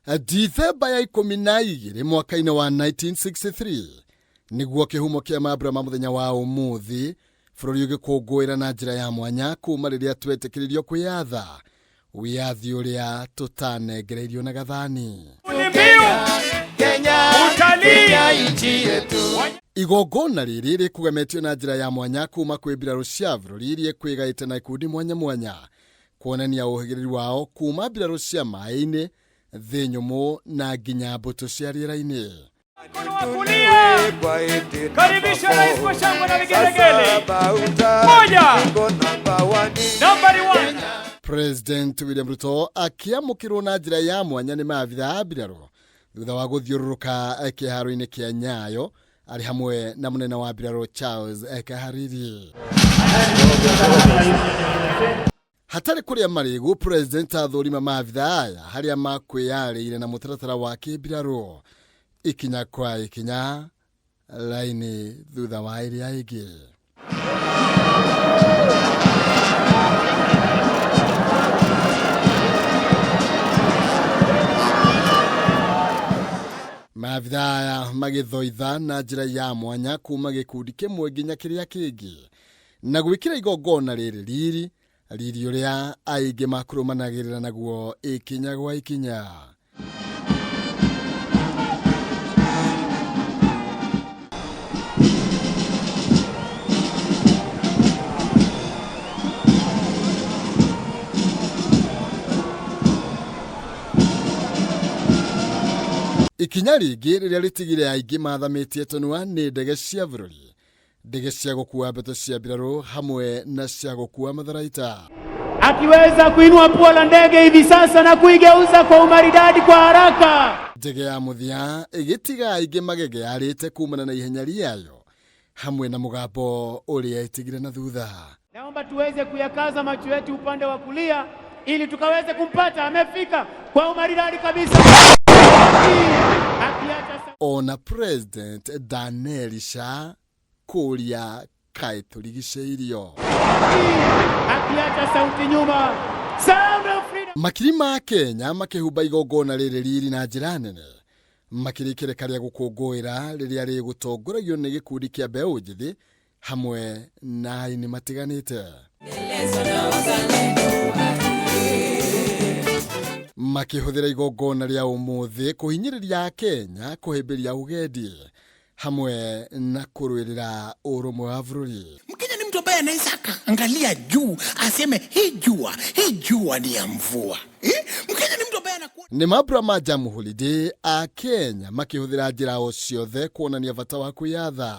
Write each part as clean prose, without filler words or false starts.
Dithemba ya 12 mwaka-inĩ wa 1963 niguo kihumo kia mambura ma muthenya wa umuthi bũrũri ũgĩkũngũĩra na njĩra ya mwanya kuma rĩrĩa twetĩkĩririo kwĩyatha wiyathi ũrĩa tũtanengereirio na gathani. Igongona rĩrĩ rĩkũgemetio na njĩra ya mwanya kuma kwĩ mbirarũ cia bũrũri iria kwĩgaĩte na ikundi mwanya mwanya kuonania ũhĩgĩrĩru wao kuma mbirarũ cia maĩ-inĩ, thĩ nyũmũ na nginya mbũtũ cia rĩera-inĩ. Karibisha rais kwa shangwe na vigelegele. Moja. Nambari 1. President William Ruto akiamũkĩrwo na njĩra ya mwanya nĩ maabitha a mbirarũ thutha wa gũthiũrũrũka kĩharo-inĩ kĩa Nyayo arĩ hamwe na mũnene wa mbirarũ Charles Kahariri. Hatarĩ kũrĩa marĩgũ, President athũrima maabitha aya harĩa makwĩyarĩire na mũtaratara wa kĩmbirarũ ikinya kwa ikinya, laini thutha wa ĩrĩa ĩngĩ. Maabitha aya magĩthoitha na njĩra ya mwanya kuma gĩkundi kĩmwe nginya kĩrĩa kĩngĩ na gwĩkĩra igongona rĩrĩ riri ũrĩa aingĩ makũrũmanagĩrĩra naguo ikinya gwa ikinya. Ikinya rĩngĩ rĩrĩa rĩtigire aingĩ mathamĩtie tũnua nĩ ndege cia bũrũri, ndege cia gũkua mbũtũ cia mbirarũ hamwe na cia gũkua matharaita. Akiweza kuinua pua la ndege hivi sasa na kuigeuza kwa umaridadi kwa haraka. Ndege ya mũthia ĩgĩtiga aingĩ magegearĩte kumana na ihenya rĩayo hamwe na mũgambo ũrĩa ĩtigire na thutha. Naomba tuweze kuyakaza macho yetu upande wa kulia ili tukaweze kumpata. Amefika kwa umaridadi kabisa. Ona President Daniel Sha kũria kaĩ tũrigicĩirio. Akiacha sauti nyuma. Sound of freedom. Makiri ma Kenya makĩhumba igongona rĩrĩ riri na njĩra nene makĩrĩkĩrĩka rĩa gũkũngũĩra rĩrĩa rĩgũtongoragio nĩ gĩkundi kĩa mbeũ njĩthĩ hamwe na aini matiganĩte. Makĩhũthĩra igongona rĩa ũmũthĩ kũhinyĩrĩria Kenya kũhĩmbĩria ugendi hamwe na kũrũĩrĩra ũrũmwe wa bũrũri. Mkenya ni mtu ambaye anaweza angalia juu aseme hii jua ni ya mvua. Mkenya ni mtu ambaye anakuwa nĩ mambura ma Jamu Holiday a Kenya makĩhũthĩra njĩra o ciothe kuonania bata wa kwĩyatha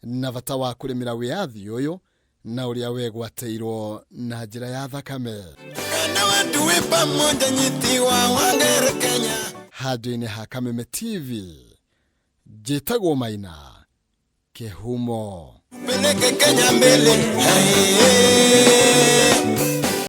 na bata wa kũrĩmĩra wĩyathi ũyũ na ũrĩa wegwatĩirwo na njĩra ya thakame. Handũ-inĩ ha Kameme TV, njĩtagwo Maina Kĩhumo.